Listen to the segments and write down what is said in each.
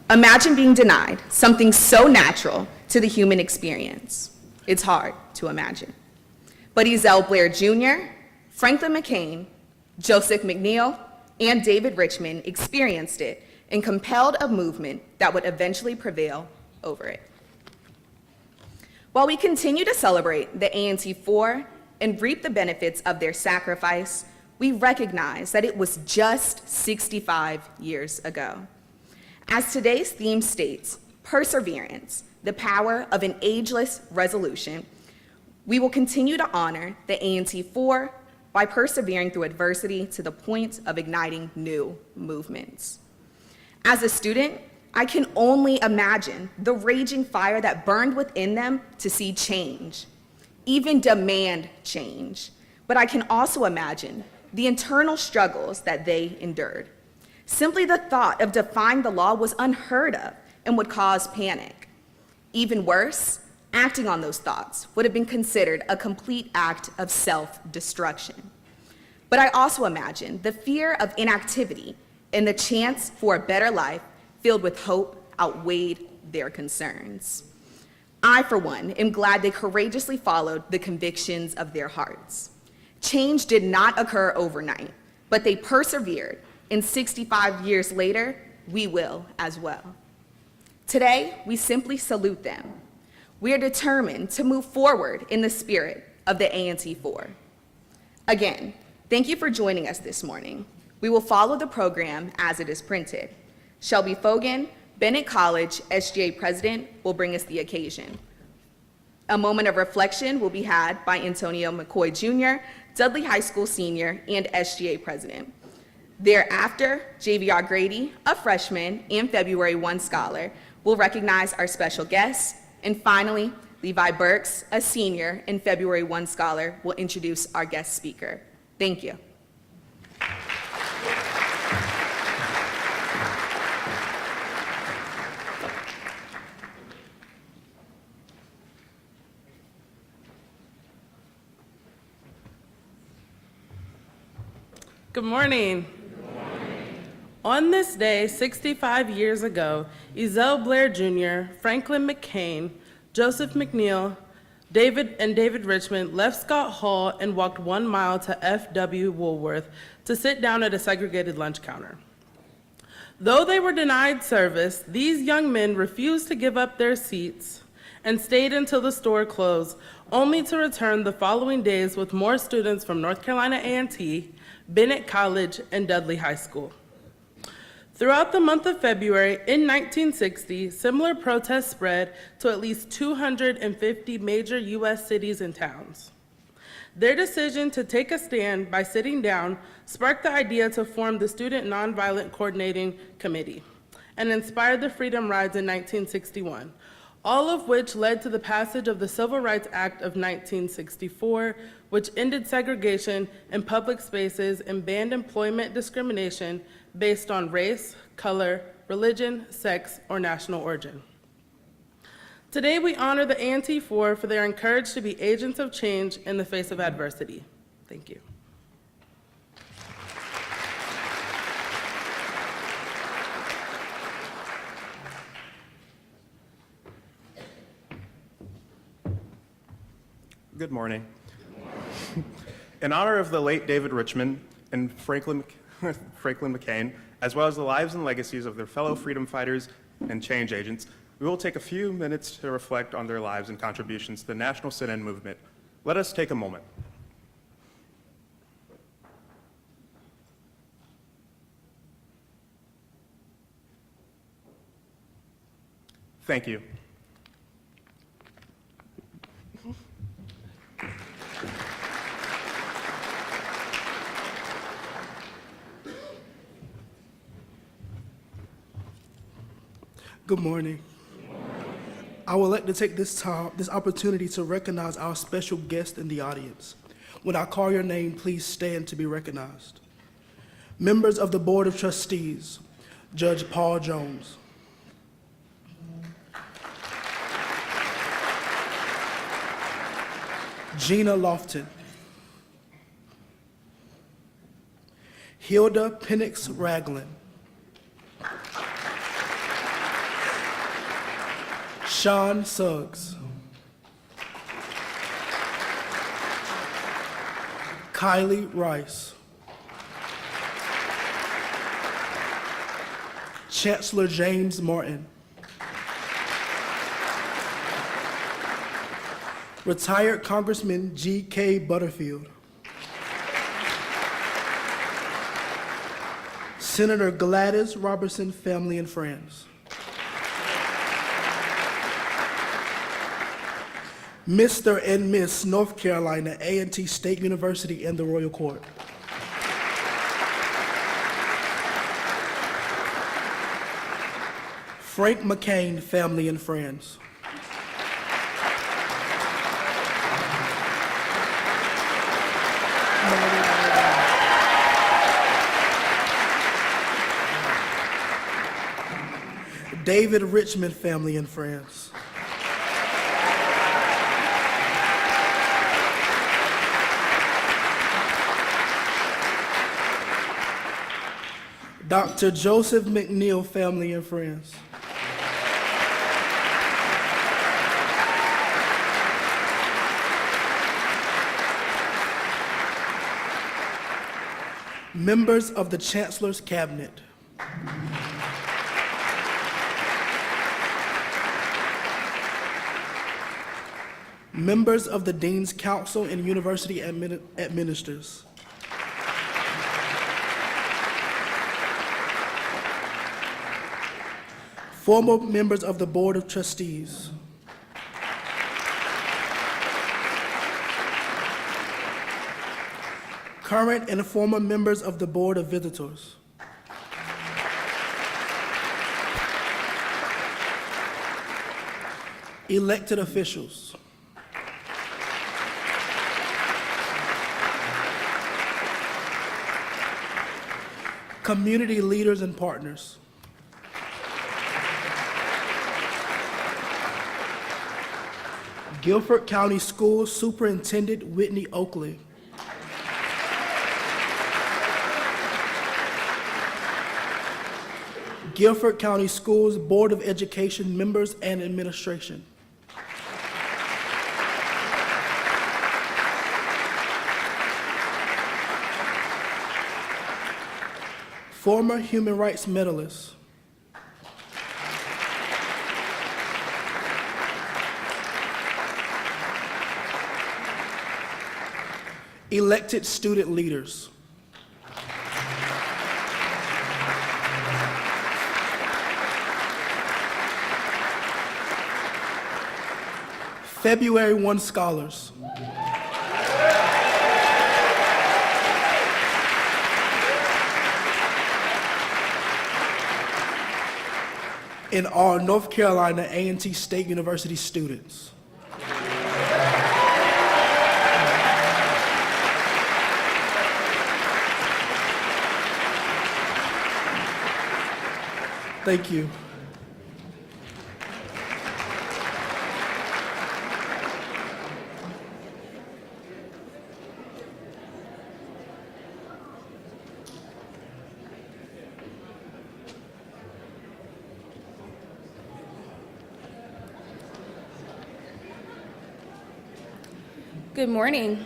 Imagine being denied something so natural to the human experience. It's hard to imagine. But Ezell Blair Jr., Franklin McCain, Joseph McNeil, and David Richmond experienced it and compelled a movement that would eventually prevail over it. While we continue to celebrate the A&T 4 and reap the benefits of their sacrifice, we recognize that it was just 65 years ago. As today's theme states, perseverance, the power of an ageless resolution, we will continue to honor the A&T 4 by persevering through adversity to the point of igniting new movements. As a student, I can only imagine the raging fire that burned within them to see change, even demand change. But I can also imagine the internal struggles that they endured. Simply the thought of defying the law was unheard of and would cause panic. Even worse, acting on those thoughts would have been considered a complete act of self-destruction. But I also imagine the fear of inactivity and the chance for a better life filled with hope outweighed their concerns. I, for one, am glad they courageously followed the convictions of their hearts. Change did not occur overnight, but they persevered, and 65 years later, we will as well. Today, we simply salute them. We are determined to move forward in the spirit of the A&T 4. Again, thank you for joining us this morning. We will follow the program as it is printed. Shelby Fogan, Bennett College SGA President, will bring us the occasion. A moment of reflection will be had by Antonio McCoy Jr., Dudley High School Senior, and SGA President. Thereafter, JVR Grady, a freshman and February 1 scholar, will recognize our special guests. And finally, Levi Burks, a senior and February 1 scholar, will introduce our guest speaker. Thank you. Good morning. Good morning. On this day, 65 years ago, Ezell Blair Jr., Franklin McCain, Joseph McNeil, David Richmond left Scott Hall and walked 1 mile to F.W. Woolworth to sit down at a segregated lunch counter. Though they were denied service, these young men refused to give up their seats and stayed until the store closed, only to return the following days with more students from North Carolina A&T, Bennett College, and Dudley High School. Throughout the month of February in 1960, similar protests spread to at least 250 major U.S. cities and towns. Their decision to take a stand by sitting down sparked the idea to form the Student Nonviolent Coordinating Committee and inspired the Freedom Rides in 1961, all of which led to the passage of the Civil Rights Act of 1964, which ended segregation in public spaces and banned employment discrimination based on race, color, religion, sex, or national origin. Today, we honor the A&T 4 for their courage to be agents of change in the face of adversity. Thank you. Good morning. In honor of the late David Richmond and Franklin McCain, as well as the lives and legacies of their fellow freedom fighters and change agents, we will take a few minutes to reflect on their lives and contributions to the national sit-in movement. Let us take a moment. Thank you. Good morning. I would like to take this opportunity to recognize our special guest in the audience. When I call your name, please stand to be recognized. Members of the Board of Trustees, Judge Paul Jones. Gina Lofton. Hilda Penix Ragland. Sean Suggs. Kylie Rice. Chancellor James Martin. Retired Congressman G.K. Butterfield. Senator Gladys Robertson, family and friends. Mr. and Miss North Carolina A&T State University and the Royal Court. Frank McCain, family and friends. David Richmond, family and friends. Dr. Joseph McNeil, family and friends. Members of the Chancellor's Cabinet. Members of the Dean's Council and University Administrators. Former members of the Board of Trustees. Current and former members of the Board of Visitors. Elected officials. Community leaders and partners. Guilford County Schools Superintendent Whitney Oakley. Guilford County Schools Board of Education members and administration. Former human rights medalists. Elected student leaders. February 1 scholars. And all North Carolina A&T State University students. Thank you. Good morning.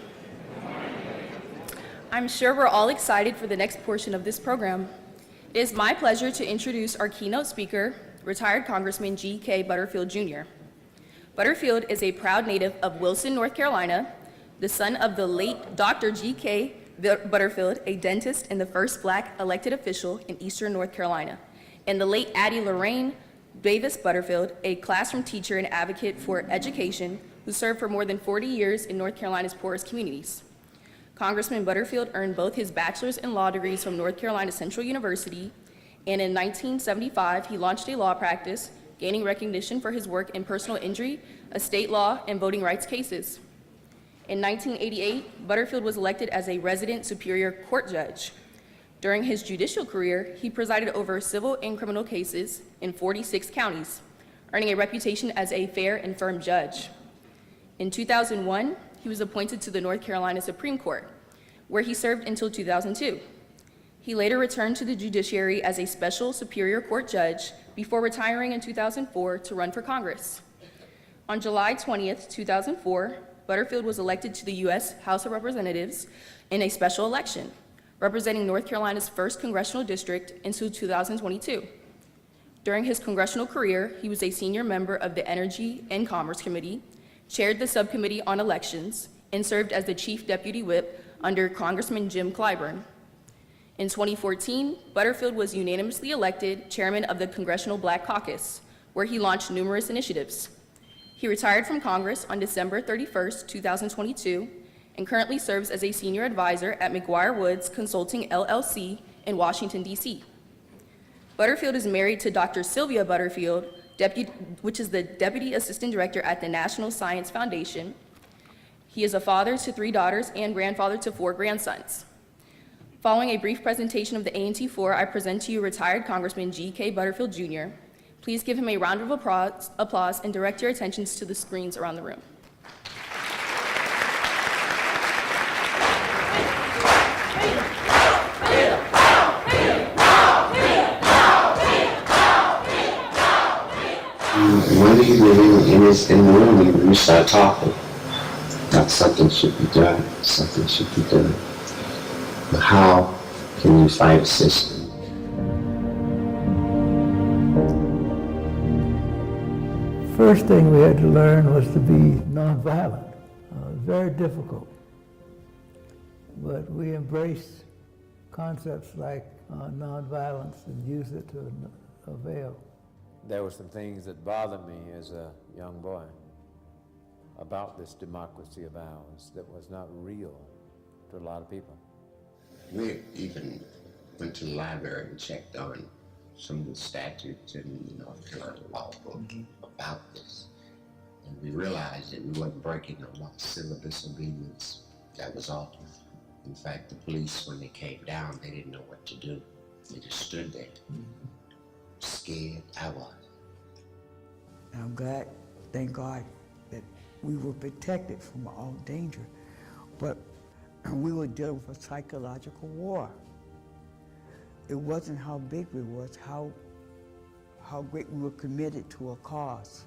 I'm sure we're all excited for the next portion of this program. It is my pleasure to introduce our keynote speaker, retired Congressman G.K. Butterfield Jr. Butterfield is a proud native of Wilson, North Carolina, the son of the late Dr. G.K. Butterfield, a dentist and the first Black elected official in Eastern North Carolina, and the late Addie Lorraine Davis Butterfield, a classroom teacher and advocate for education who served for more than 40 years in North Carolina's poorest communities. Congressman Butterfield earned both his bachelor's and law degrees from North Carolina Central University, and in 1975, he launched a law practice, gaining recognition for his work in personal injury, estate law, and voting rights cases. In 1988, Butterfield was elected as a resident Superior Court judge. During his judicial career, he presided over civil and criminal cases in 46 counties, earning a reputation as a fair and firm judge. In 2001, he was appointed to the North Carolina Supreme Court, where he served until 2002. He later returned to the judiciary as a special Superior Court judge before retiring in 2004 to run for Congress. On July 20th, 2004, Butterfield was elected to the U.S. House of Representatives in a special election, representing North Carolina's 1st congressional district until 2022. During his congressional career, he was a senior member of the Energy and Commerce Committee, chaired the Subcommittee on Elections, and served as the Chief Deputy Whip under Congressman Jim Clyburn. In 2014, Butterfield was unanimously elected chairman of the Congressional Black Caucus, where he launched numerous initiatives. He retired from Congress on December 31st, 2022, and currently serves as a senior advisor at McGuire Woods Consulting LLC in Washington, D.C. Butterfield is married to Dr. Sylvia Butterfield, which is the Deputy Assistant Director at the National Science Foundation. He is a father to 3 daughters and grandfather to 4 grandsons. Following a brief presentation of the A&T 4, I present to you retired Congressman G.K. Butterfield, Jr. Please give him a round of applause and direct your attentions to the screens around the room. When you're in the room, you start talking. That something should be done. Something should be done. But how can you fight a system? First thing we had to learn was to be nonviolent. Very difficult. But we embraced concepts like nonviolence and used it to avail. There were some things that bothered me as a young boy about this democracy of ours that was not real to a lot of people. We even went to the library and checked on some of the statutes in the North Carolina law book about this. And we realized that we wasn't breaking no law, civil disobedience. That was all. In fact, the police, when they came down, they didn't know what to do. They just stood there. Scared. I was. And I'm glad, thank God, that we were protected from all danger. But we were dealing with a psychological war. It wasn't how big we was, how great we were committed to a cause.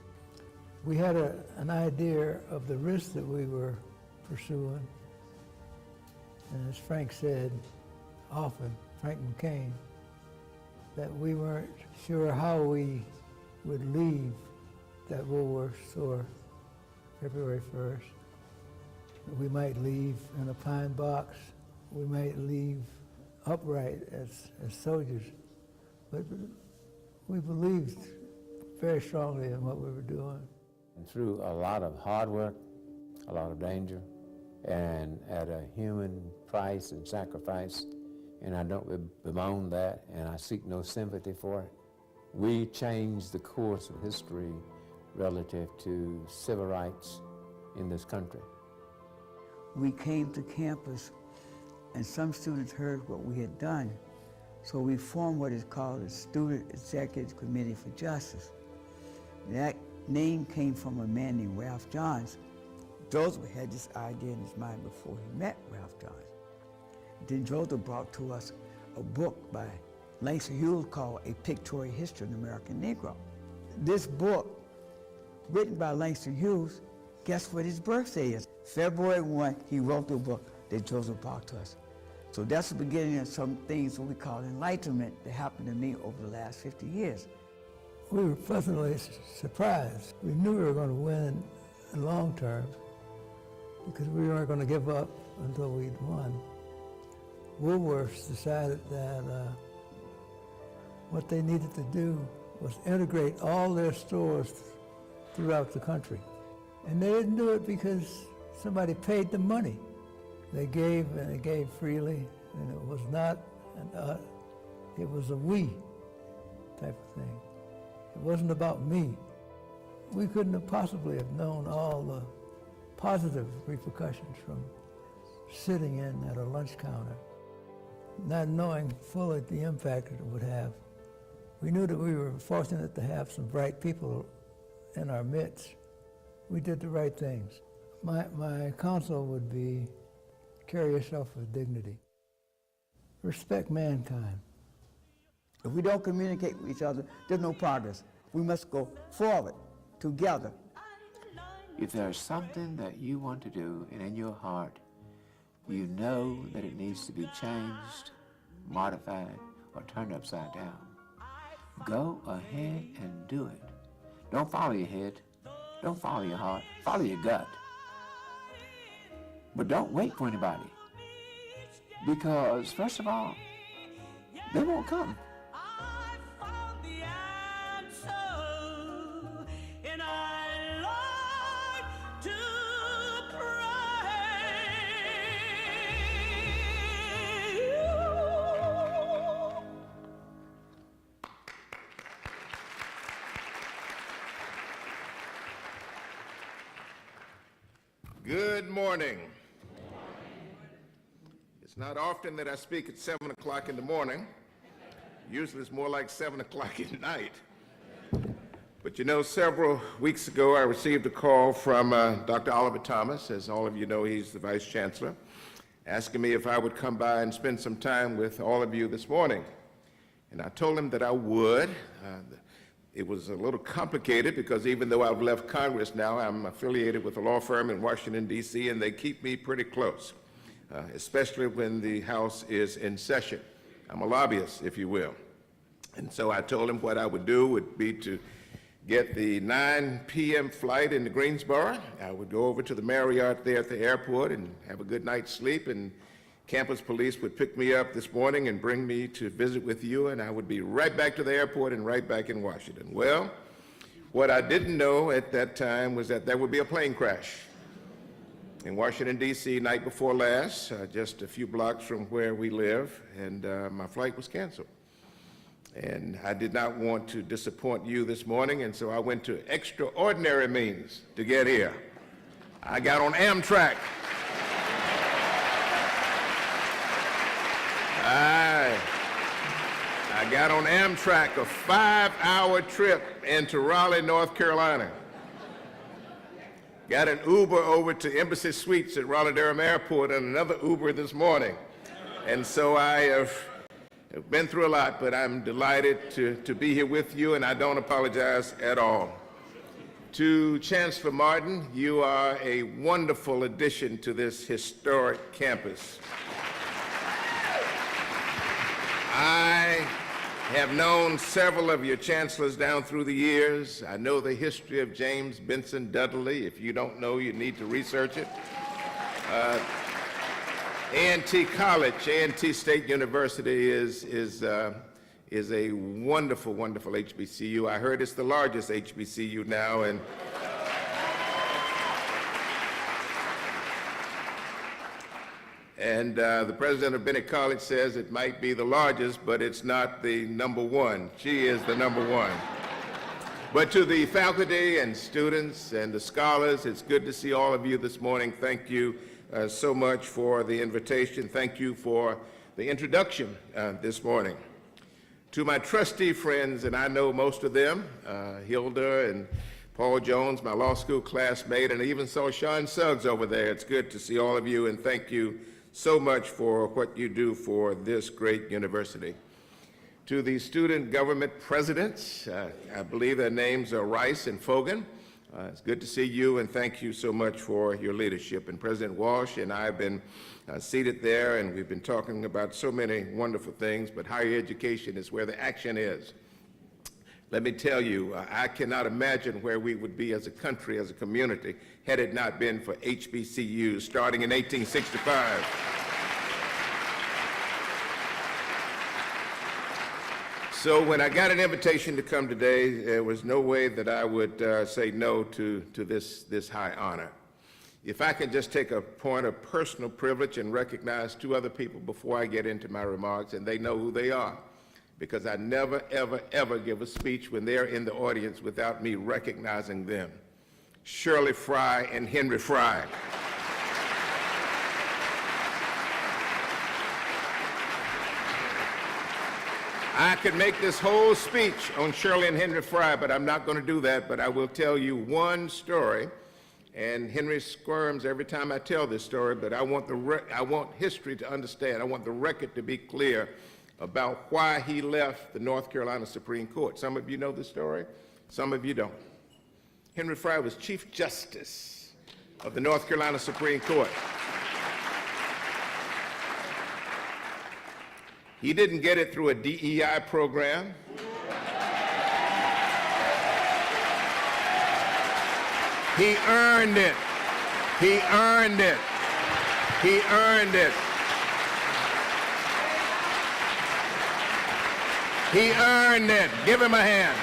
We had an idea of the risk that we were pursuing. And as Frank said often, Frank McCain, that we weren't sure how we would leave that Woolworth store February 1st. We might leave in a pine box. We might leave upright as soldiers. But we believed very strongly in what we were doing. And through a lot of hard work, a lot of danger, and at a human price and sacrifice, and I don't bemoan that, and I seek no sympathy for it, we changed the course of history relative to civil rights in this country. We came to campus and some students heard what we had done. So we formed what is called the Student Executive Committee for Justice. That name came from a man named Ralph Johns. Joseph had this idea in his mind before he met Ralph Johns. Then Joseph brought to us a book by Langston Hughes called A Pictorial History of the American Negro. This book, written by Langston Hughes, guess what his birthday is? February 1, he wrote the book that Joseph brought to us. So that's the beginning of some things that we call enlightenment that happened to me over the last 50 years. We were pleasantly surprised. We knew we were going to win in long term because we weren't going to give up until we'd won. Woolworth decided that what they needed to do was integrate all their stores throughout the country. And they didn't do it because somebody paid them money. They gave, and they gave freely, and it was not it was a we type of thing. It wasn't about me. We couldn't have possibly have known all the positive repercussions from sitting in at a lunch counter, not knowing fully the impact it would have. We knew that we were fortunate to have some bright people in our midst. We did the right things. My counsel would be carry yourself with dignity. Respect mankind. If we don't communicate with each other, there's no progress. We must go forward together. If there's something that you want to do and in your heart you know that it needs to be changed, modified, or turned upside down, go ahead and do it. Don't follow your head. Don't follow your heart. Follow your gut. But don't wait for anybody. Because, first of all, they won't come. Good morning. It's not often that I speak at 7 o'clock in the morning. Usually it's more like 7 o'clock at night. But you know, several weeks ago I received a call from Dr. Oliver Thomas. As all of you know, he's the Vice Chancellor, asking me if I would come by and spend some time with all of you this morning. And I told him that I would. It was a little complicated because even though I've left Congress now, I'm affiliated with a law firm in Washington, D.C., and they keep me pretty close, especially when the House is in session. I'm a lobbyist, if you will. And so I told him what I would do would be to get the 9 p.m. flight into Greensboro. I would go over to the Marriott there at the airport and have a good night's sleep, and campus police would pick me up this morning and bring me to visit with you, and I would be right back to the airport and right back in Washington. Well, what I didn't know at that time was that there would be a plane crash in Washington, D.C. night before last, just a few blocks from where we live, and my flight was canceled. And I did not want to disappoint you this morning, and so I went to extraordinary means to get here. I got on Amtrak. I got on Amtrak, a 5-hour trip into Raleigh, North Carolina. Got an Uber over to Embassy Suites at Raleigh-Durham Airport and another Uber this morning. And so I have been through a lot, but I'm delighted to be here with you, and I don't apologize at all. To Chancellor Martin, you are a wonderful addition to this historic campus. I have known several of your chancellors down through the years. I know the history of James Benson Dudley. If you don't know, you need to research it. A&T College, A&T State University is a wonderful, wonderful HBCU. I heard it's the largest HBCU now, and the president of Bennett College says it might be the largest, but it's not the #1. She is the #1. But to the faculty and students and the scholars, it's good to see all of you this morning. Thank you so much for the invitation. Thank you for the introduction this morning. To my trustee friends, and I know most of them, Hilda and Paul Jones, my law school classmate, and I even saw Sean Suggs over there. It's good to see all of you, and thank you so much for what you do for this great university. To the student government presidents, I believe their names are Rice and Fogan. It's good to see you, and thank you so much for your leadership. And President Walsh and I have been seated there, and we've been talking about so many wonderful things, but higher education is where the action is. Let me tell you, I cannot imagine where we would be as a country, as a community, had it not been for HBCUs starting in 1865. So when I got an invitation to come today, there was no way that I would say no to this high honor. If I can just take a point of personal privilege and recognize 2 other people before I get into my remarks, and they know who they are, because I never, ever, ever give a speech when they're in the audience without me recognizing them. Shirley Fry and Henry Fry. I could make this whole speech on Shirley and Henry Fry, but I'm not going to do that, but I will tell you one story, and Henry squirms every time I tell this story, but I want history to understand. I want the record to be clear about why he left the North Carolina Supreme Court. Some of you know the story, some of you don't. Henry Fry was Chief Justice of the North Carolina Supreme Court. He didn't get it through a DEI program. He earned it. He earned it. He earned it. He earned it. Give him a hand.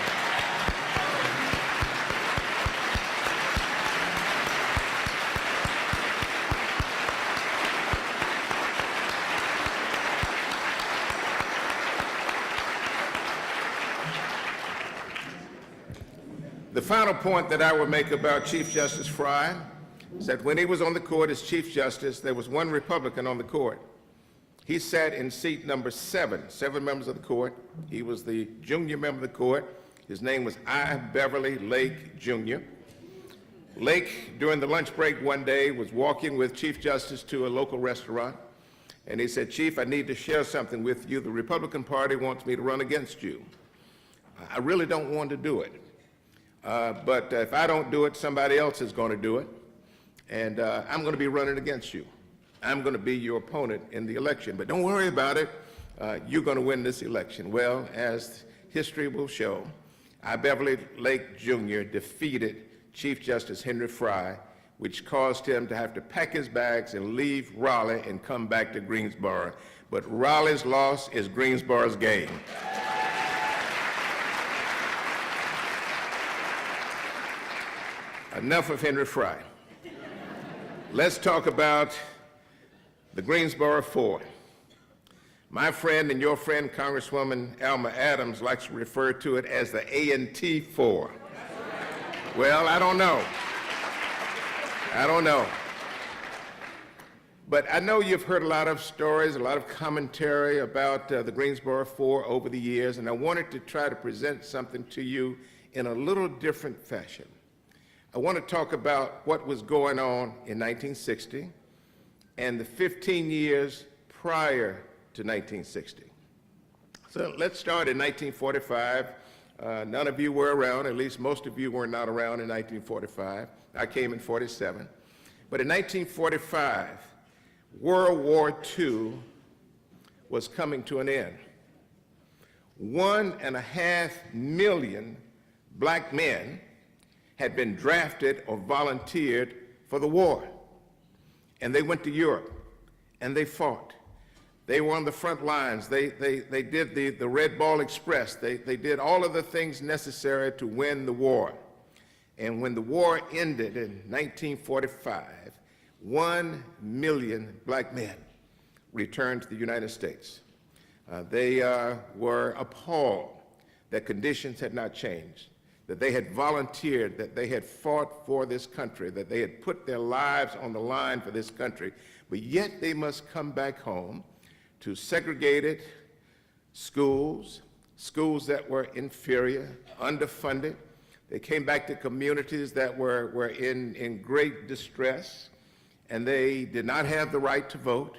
The final point that I will make about Chief Justice Fry is that when he was on the court as Chief Justice, there was one Republican on the court. He sat in seat number 7 members of the court. He was the junior member of the court. His name was I. Beverly Lake, Jr. Lake, during the lunch break one day, was walking with Chief Justice to a local restaurant, and he said, "Chief, I need to share something with you. The Republican Party wants me to run against you. I really don't want to do it. But if I don't do it, somebody else is going to do it, and I'm going to be running against you. I'm going to be your opponent in the election, but don't worry about it. You're going to win this election." Well, as history will show, I. Beverly Lake, Jr. defeated Chief Justice Henry Fry, which caused him to have to pack his bags and leave Raleigh and come back to Greensboro. But Raleigh's loss is Greensboro's gain. Enough of Henry Fry. Let's talk about the Greensboro Four. My friend and your friend, Congresswoman Alma Adams, likes to refer to it as the A&T Four. Well, I don't know. I don't know. But I know you've heard a lot of stories, a lot of commentary about the Greensboro Four over the years, and I wanted to try to present something to you in a little different fashion. I want to talk about what was going on in 1960 and the 15 years prior to 1960. So let's start in 1945. None of you were around, at least most of you were not around in 1945. I came in 47. But in 1945, World War II was coming to an end. 1.5 million black men had been drafted or volunteered for the war. And they went to Europe, and they fought. They were on the front lines. They did the Red Ball Express. They did all of the things necessary to win the war. And when the war ended in 1945, 1 million black men returned to the United States. They were appalled that conditions had not changed, that they had volunteered, that they had fought for this country, that they had put their lives on the line for this country, but yet they must come back home to segregated schools, schools that were inferior, underfunded. They came back to communities that were in great distress, and they did not have the right to vote.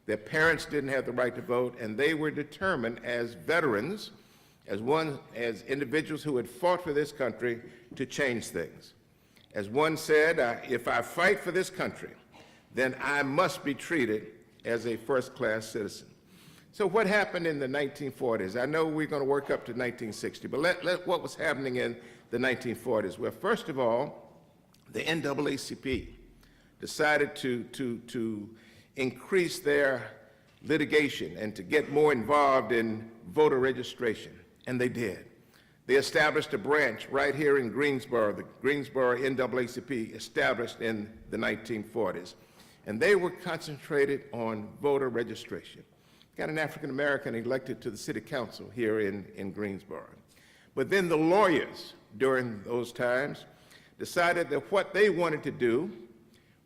Their parents didn't have the right to vote, and they were determined as veterans, as individuals who had fought for this country, to change things. As one said, if I fight for this country, then I must be treated as a first-class citizen. So what happened in the 1940s? I know we're going to work up to 1960, but what was happening in the 1940s? Well, first of all, the NAACP decided to increase their litigation and to get more involved in voter registration. And they did. They established a branch right here in Greensboro, the Greensboro NAACP, established in the 1940s. And they were concentrated on voter registration. Got an African American elected to the city council here in Greensboro. But then the lawyers during those times decided that what they wanted to do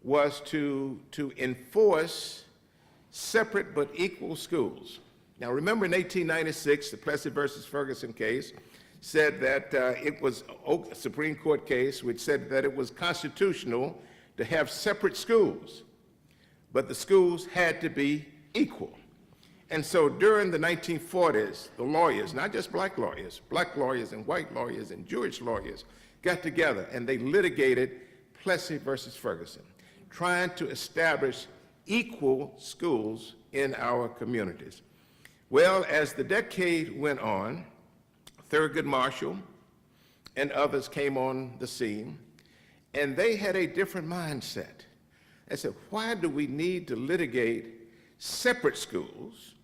was to enforce separate but equal schools. Now, remember in 1896, the Plessy versus Ferguson case said that it was a Supreme Court case which said that it was constitutional to have separate schools, but the schools had to be equal. And so during the 1940s, the lawyers, not just black lawyers and white lawyers and Jewish lawyers, got together and they litigated Plessy versus Ferguson, trying to establish equal schools in our communities. Well, as the decade went on, Thurgood Marshall and others came on the scene, and they had a different mindset. They said, why do we need to litigate separate schools?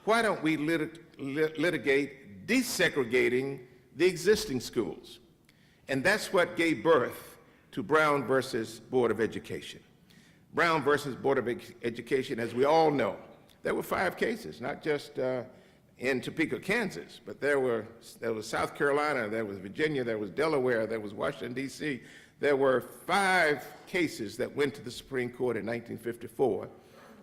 Why don't we litigate desegregating the existing schools? And that's what gave birth to Brown versus Board of Education. Brown versus Board of Education, as we all know, there were 5 cases, not just in Topeka, Kansas, but there was South Carolina, there was Virginia, there was Delaware, there was Washington, D.C. There were 5 cases that went to the Supreme Court in 1954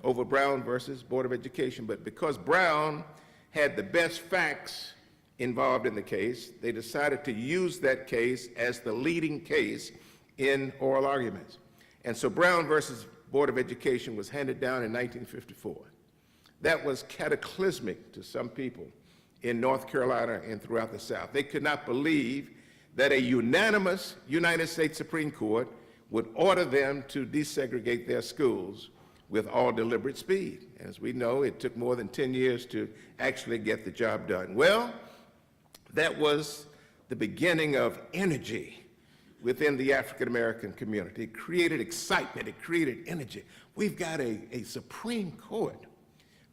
over Brown versus Board of Education. But because Brown had the best facts involved in the case, they decided to use that case as the leading case in oral arguments. And so Brown versus Board of Education was handed down in 1954. That was cataclysmic to some people in North Carolina and throughout the South. They could not believe that a unanimous United States Supreme Court would order them to desegregate their schools with all deliberate speed. As we know, it took more than 10 years to actually get the job done. Well, that was the beginning of energy within the African American community. It created excitement, it created energy. We've got a Supreme Court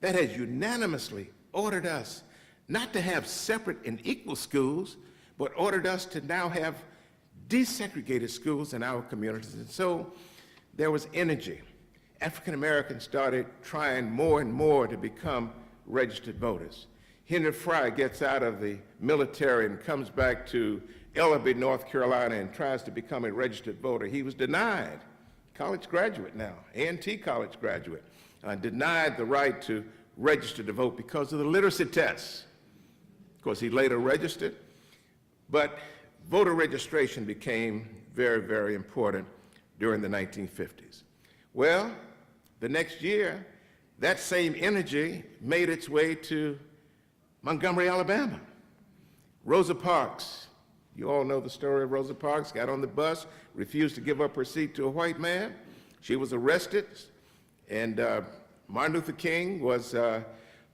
that has unanimously ordered us not to have separate and equal schools, but ordered us to now have desegregated schools in our communities. And so there was energy. African Americans started trying more and more to become registered voters. Henry Fry gets out of the military and comes back to Ellerbe, North Carolina, and tries to become a registered voter. He was denied, college graduate now, A&T college graduate, denied the right to register to vote because of the literacy tests. Of course, he later registered, but voter registration became very, very important during the 1950s. Well, the next year, that same energy made its way to Montgomery, Alabama. Rosa Parks, you all know the story of Rosa Parks, got on the bus, refused to give up her seat to a white man. She was arrested, and Martin Luther King was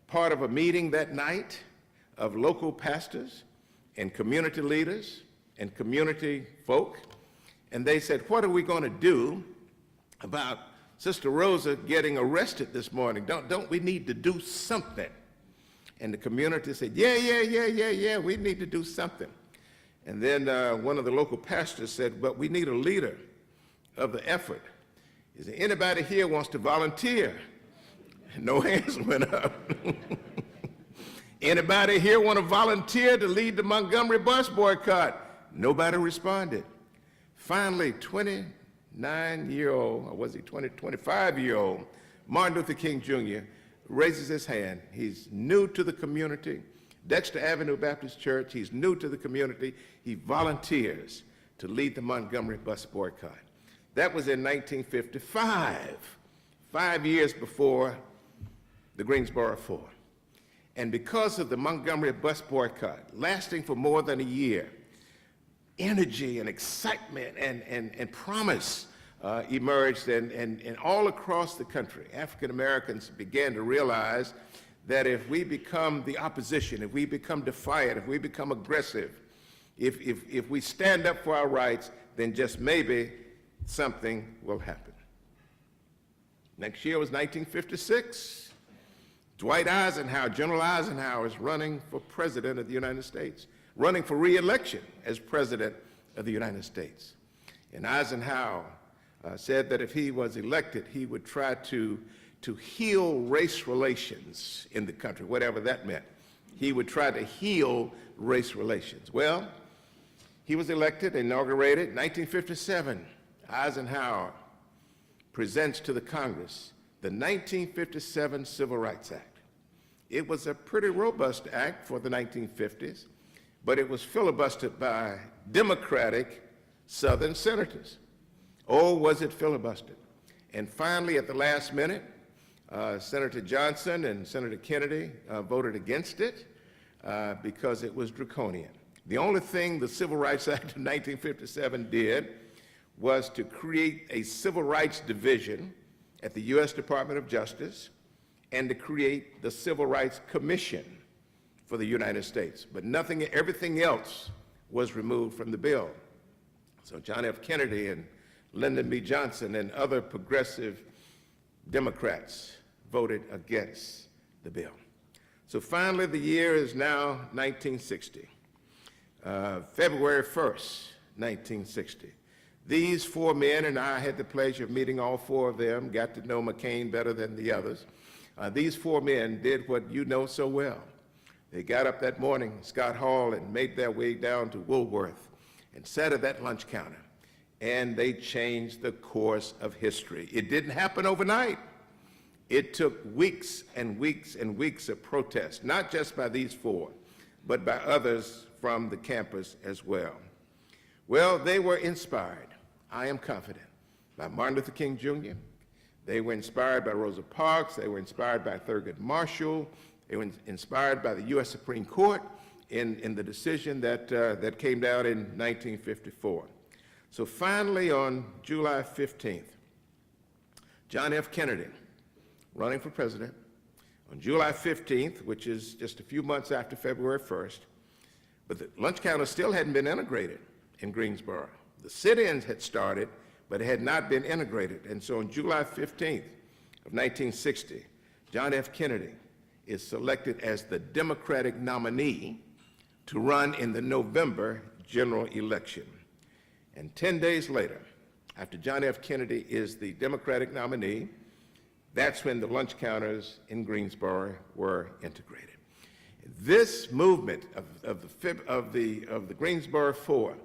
part of a meeting that night of local pastors and community leaders and community folk, and they said, what are we going to do about Sister Rosa getting arrested this morning? Don't we need to do something? And the community said, yeah, we need to do something. And then one of the local pastors said, but we need a leader of the effort. Is there anybody here wants to volunteer? No hands went up. Anybody here want to volunteer to lead the Montgomery bus boycott? Nobody responded. Finally, 29-year-old, or was he 25-year-old, Martin Luther King Jr. raises his hand. He's new to the community, Dexter Avenue Baptist Church. He's new to the community. He volunteers to lead the Montgomery bus boycott. That was in 1955, 5 years before the Greensboro 4. And because of the Montgomery bus boycott, lasting for more than a year, energy and excitement and promise emerged, and all across the country, African Americans began to realize that if we become the opposition, if we become defiant, if we become aggressive, if we stand up for our rights, then just maybe something will happen. Next year was 1956. Dwight Eisenhower, General Eisenhower, is running for president of the United States, running for re-election as president of the United States. And Eisenhower said that if he was elected, he would try to heal race relations in the country, whatever that meant. He would try to heal race relations. Well, he was elected, inaugurated, 1957. Eisenhower presents to the Congress the 1957 Civil Rights Act. It was a pretty robust act for the 1950s, but it was filibustered by Democratic Southern senators. Oh, was it filibustered? And finally, at the last minute, Senator Johnson and Senator Kennedy voted against it because it was draconian. The only thing the Civil Rights Act of 1957 did was to create a civil rights division at the U.S. Department of Justice and to create the Civil Rights Commission for the United States. But everything else was removed from the bill. So John F. Kennedy and Lyndon B. Johnson and other progressive Democrats voted against the bill. So finally, the year is now 1960. February 1st, 1960. These four men, and I had the pleasure of meeting all four of them, got to know McCain better than the others. These four men did what you know so well. They got up that morning, Scott Hall, and made their way down to Woolworth and sat at that lunch counter, and they changed the course of history. It didn't happen overnight. It took weeks and weeks and weeks of protest, not just by these four, but by others from the campus as well. Well, they were inspired, I am confident, by Martin Luther King Jr. They were inspired by Rosa Parks. They were inspired by Thurgood Marshall. They were inspired by the U.S. Supreme Court in the decision that came down in 1954. So finally, on July 15th, John F. Kennedy, running for president, on July 15th, which is just a few months after February 1st, but the lunch counter still hadn't been integrated in Greensboro. The sit-ins had started, but it had not been integrated. And so on July 15th of 1960, John F. Kennedy is selected as the Democratic nominee to run in the November general election. And 10 days later, after John F. Kennedy is the Democratic nominee, that's when the lunch counters in Greensboro were integrated. This movement of the Greensboro Four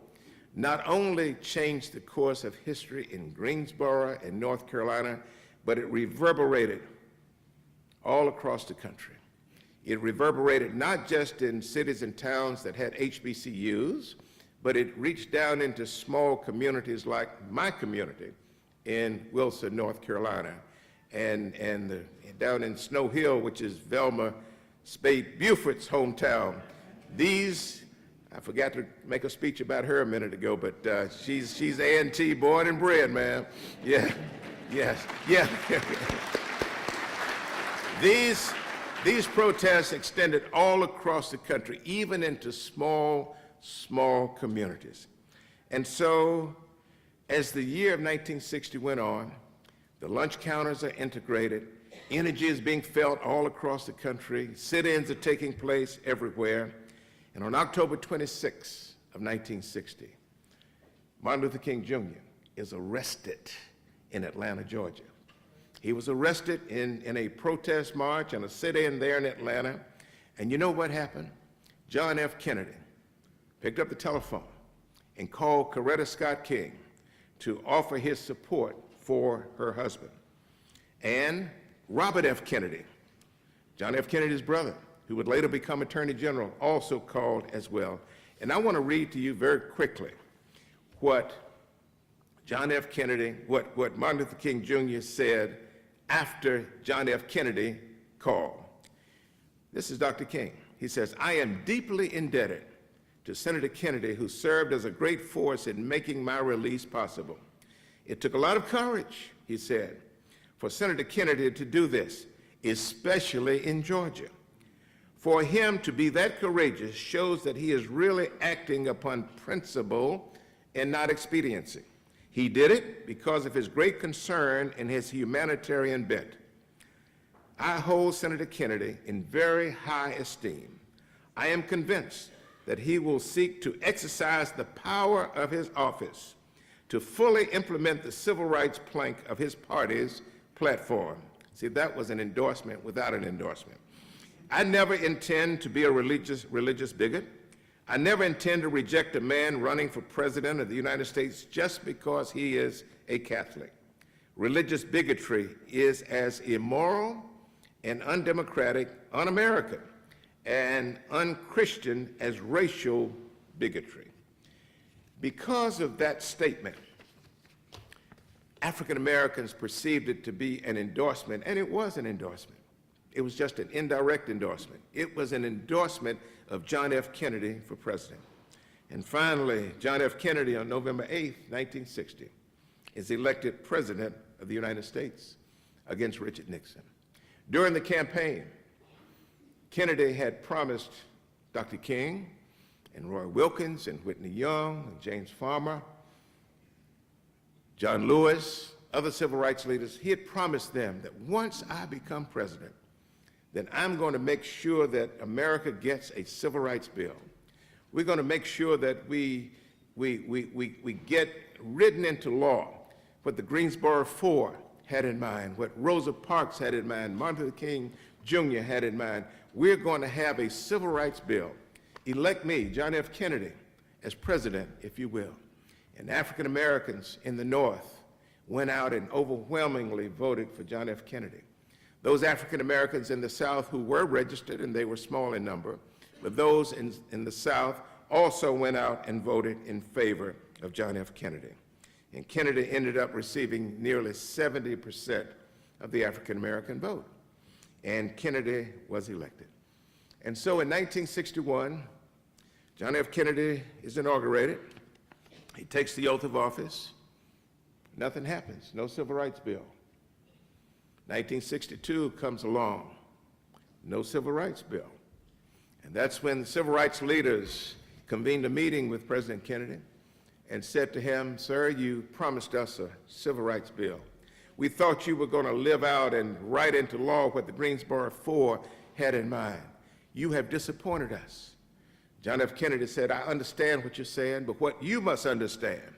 not only changed the course of history in Greensboro and North Carolina, but it reverberated all across the country. It reverberated not just in cities and towns that had HBCUs, but it reached down into small communities like my community in Wilson, North Carolina, and down in Snow Hill, which is Velma Spade Buford's hometown. I forgot to make a speech about her a minute ago, but she's A&T born and bred, man. Yeah, yes, yeah. These protests extended all across the country, even into small communities. And so, as the year of 1960 went on, the lunch counters are integrated, energy is being felt all across the country, sit-ins are taking place everywhere. And on October 26 of 1960, Martin Luther King Jr. is arrested in Atlanta, Georgia. He was arrested in a protest march and a sit-in there in Atlanta. And you know what happened? John F. Kennedy picked up the telephone and called Coretta Scott King to offer his support for her husband. And Robert F. Kennedy, John F. Kennedy's brother, who would later become Attorney General, also called as well. And I want to read to you very quickly what John F. Kennedy, what Martin Luther King Jr. said after John F. Kennedy called. This is Dr. King. He says, "I am deeply indebted to Senator Kennedy, who served as a great force in making my release possible. It took a lot of courage," he said, "for Senator Kennedy to do this, especially in Georgia. For him to be that courageous shows that he is really acting upon principle and not expediency. He did it because of his great concern and his humanitarian bent. I hold Senator Kennedy in very high esteem. I am convinced that he will seek to exercise the power of his office to fully implement the civil rights plank of his party's platform." See, that was an endorsement without an endorsement. "I never intend to be a religious bigot. I never intend to reject a man running for president of the United States just because he is a Catholic. Religious bigotry is as immoral and undemocratic, un-American, and unchristian as racial bigotry." Because of that statement, African Americans perceived it to be an endorsement, and it was an endorsement. It was just an indirect endorsement. It was an endorsement of John F. Kennedy for president. And finally, John F. Kennedy on November 8, 1960, is elected President of the United States against Richard Nixon. During the campaign, Kennedy had promised Dr. King and Roy Wilkins and Whitney Young and James Farmer, John Lewis, other civil rights leaders, he had promised them that once I become president, then I'm going to make sure that America gets a civil rights bill. We're going to make sure that we get written into law what the Greensboro Four had in mind, what Rosa Parks had in mind, Martin Luther King Jr. had in mind. We're going to have a civil rights bill. Elect me, John F. Kennedy, as president, if you will. And African Americans in the North went out and overwhelmingly voted for John F. Kennedy. Those African Americans in the South who were registered, and they were small in number, but those in the South also went out and voted in favor of John F. Kennedy. And Kennedy ended up receiving nearly 70% of the African American vote. And Kennedy was elected. And so in 1961, John F. Kennedy is inaugurated. He takes the oath of office. Nothing happens, no civil rights bill. 1962 comes along, no civil rights bill. And that's when the civil rights leaders convened a meeting with President Kennedy and said to him, "Sir, you promised us a civil rights bill. We thought you were going to live out and write into law what the Greensboro Four had in mind. You have disappointed us." John F. Kennedy said, "I understand what you're saying, but what you must understand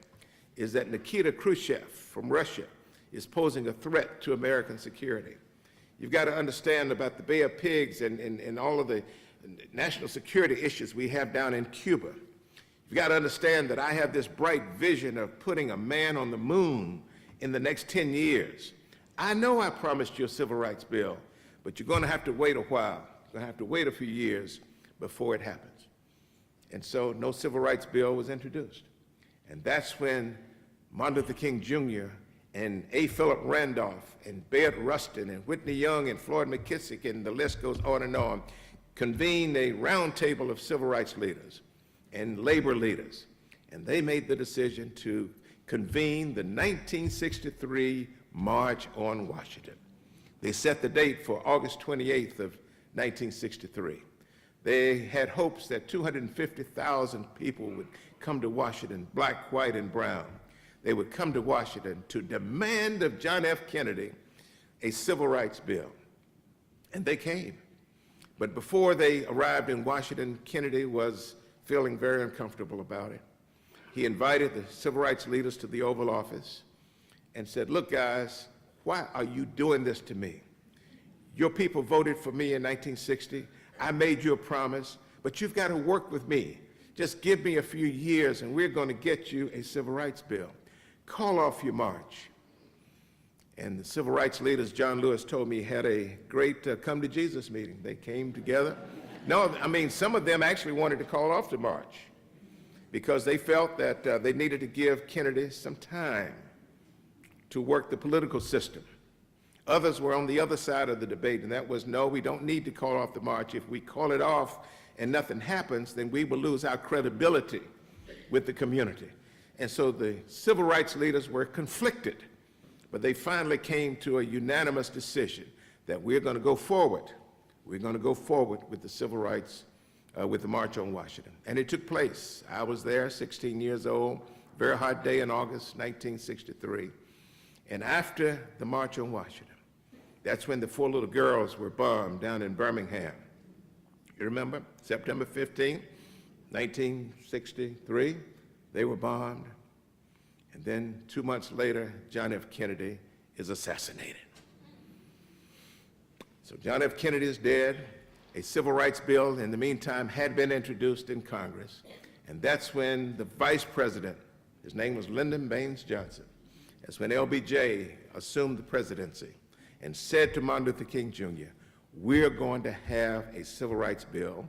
is that Nikita Khrushchev from Russia is posing a threat to American security. You've got to understand about the Bay of Pigs and all of the national security issues we have down in Cuba. You've got to understand that I have this bright vision of putting a man on the moon in the next 10 years. I know I promised you a civil rights bill, but you're going to have to wait a while. You're going to have to wait a few years before it happens." And so no civil rights bill was introduced. And that's when Martin Luther King Jr. and A. Philip Randolph and Bayard Rustin and Whitney Young and Floyd McKissick, and the list goes on, convened a roundtable of civil rights leaders and labor leaders. And they made the decision to convene the 1963 March on Washington. They set the date for August 28th of 1963. They had hopes that 250,000 people would come to Washington, black, white, and brown. They would come to Washington to demand of John F. Kennedy a civil rights bill. And they came. But before they arrived in Washington, Kennedy was feeling very uncomfortable about it. He invited the civil rights leaders to the Oval Office and said, "Look, guys, why are you doing this to me? Your people voted for me in 1960. I made you a promise, but you've got to work with me. Just give me a few years and we're going to get you a civil rights bill. Call off your march." And the civil rights leaders, John Lewis told me, had a great come to Jesus meeting. They came together. No, I mean, some of them actually wanted to call off the march because they felt that they needed to give Kennedy some time to work the political system. Others were on the other side of the debate, and that was, no, we don't need to call off the march. If we call it off and nothing happens, then we will lose our credibility with the community. And so the civil rights leaders were conflicted, but they finally came to a unanimous decision that we're going to go forward. We're going to go forward with the civil rights, with the March on Washington. And it took place. I was there, 16 years old, very hot day in August 1963. And after the March on Washington, that's when the 4 little girls were bombed down in Birmingham. You remember? September 15, 1963, they were bombed. And then 2 months later, John F. Kennedy is assassinated. So John F. Kennedy is dead. A civil rights bill, in the meantime, had been introduced in Congress. And that's when the vice president, his name was Lyndon Baines Johnson, that's when LBJ assumed the presidency and said to Martin Luther King Jr., "We're going to have a civil rights bill.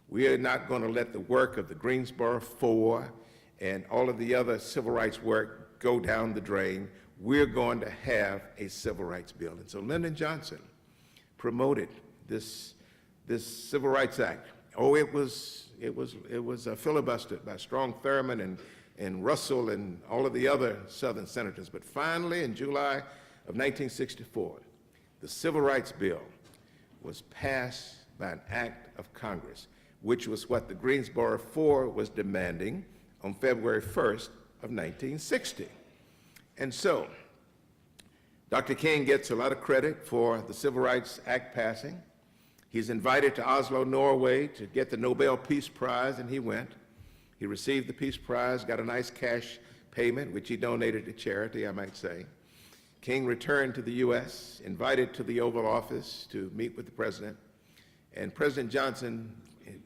We are not going to let the work of the Greensboro Four and all of the other civil rights work go down the drain. We're going to have a civil rights bill." And so Lyndon Johnson promoted this Civil Rights Act Oh, it was filibustered by Strong Thurman and Russell and all of the other Southern senators. But finally, in July of 1964, the Civil Rights Bill was passed by an act of Congress, which was what the Greensboro 4 was demanding on February 1st of 1960. And so, Dr. King gets a lot of credit for the Civil Rights Act passing. He's invited to Oslo, Norway to get the Nobel Peace Prize, and he went. He received the Peace Prize, got a nice cash payment, which he donated to charity, I might say. King returned to the U.S., invited to the Oval Office to meet with the president, and President Johnson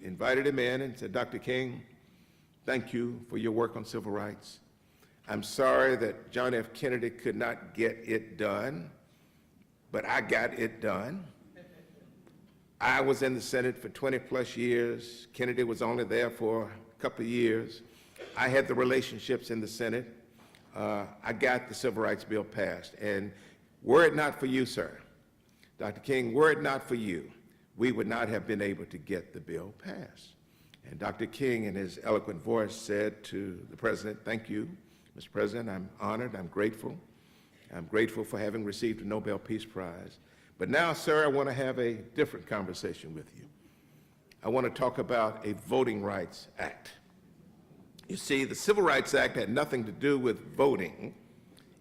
invited him in and said, Dr. King, thank you for your work on civil rights. I'm sorry that John F. Kennedy could not get it done, but I got it done. I was in the Senate for 20 plus years. Kennedy was only there for a couple of years. I had the relationships in the Senate. I got the Civil Rights Bill passed. And were it not for you, sir, Dr. King, were it not for you, we would not have been able to get the bill passed. And Dr. King, in his eloquent voice, said to the president, thank you, Mr. President, I'm honored, I'm grateful. I'm grateful for having received a Nobel Peace Prize. But now, sir, I want to have a different conversation with you. I want to talk about a Voting Rights Act. You see, the Civil Rights Act had nothing to do with voting.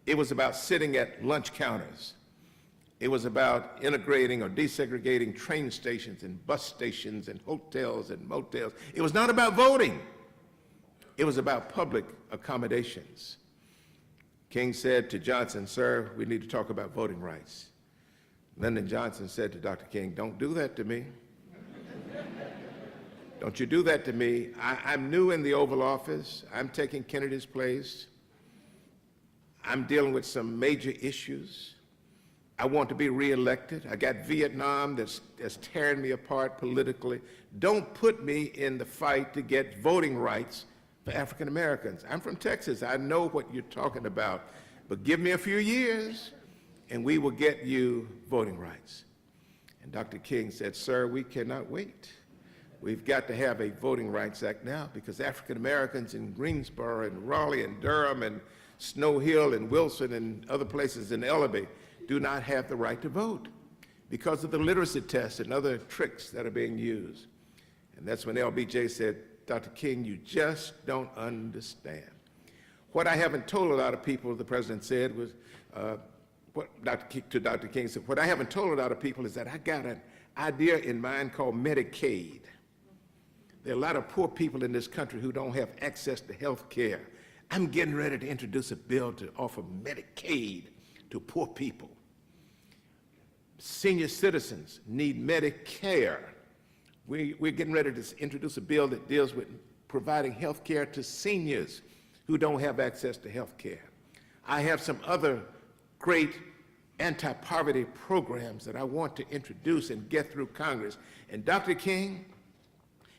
It was about sitting at lunch counters. It was about integrating or desegregating train stations and bus stations and hotels and motels. It was not about voting. It was about public accommodations. King said to Johnson, sir, we need to talk about voting rights. Lyndon Johnson said to Dr. King, don't do that to me. Don't you do that to me. I'm new in the Oval Office. I'm taking Kennedy's place. I'm dealing with some major issues. I want to be reelected. I got Vietnam that's tearing me apart politically. Don't put me in the fight to get voting rights for African Americans. I'm from Texas. I know what you're talking about. But give me a few years and we will get you voting rights. And Dr. King said, sir, we cannot wait. We've got to have a Voting Rights Act now because African Americans in Greensboro and Raleigh and Durham and Snow Hill and Wilson and other places in Ellaby do not have the right to vote because of the literacy tests and other tricks that are being used. And that's when LBJ said, Dr. King, you just don't understand. What I haven't told a lot of people, the president said, was, Dr. King said, what I haven't told a lot of people is that I got an idea in mind called Medicaid. There are a lot of poor people in this country who don't have access to health care. I'm getting ready to introduce a bill to offer Medicaid to poor people. Senior citizens need Medicare. We're getting ready to introduce a bill that deals with providing health care to seniors who don't have access to health care. I have some other great anti-poverty programs that I want to introduce and get through Congress. And Dr. King,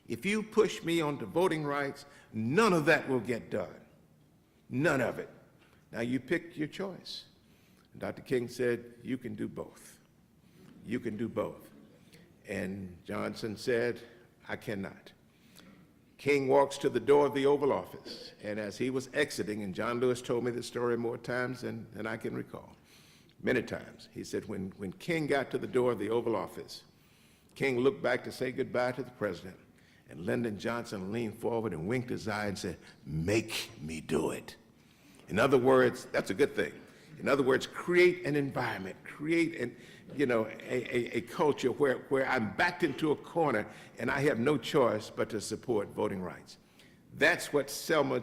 if you push me on to voting rights, none of that will get done. None of it. Now you pick your choice. And Dr. King said, you can do both. You can do both. And Johnson said, I cannot. King walks to the door of the Oval Office, and as he was exiting, and John Lewis told me this story more times than I can recall, many times, he said when King got to the door of the Oval Office, King looked back to say goodbye to the president, and Lyndon Johnson leaned forward and winked his eye and said, make me do it. In other words, that's a good thing. In other words, create an environment, create a culture where I'm backed into a corner and I have no choice but to support voting rights. That's what Selma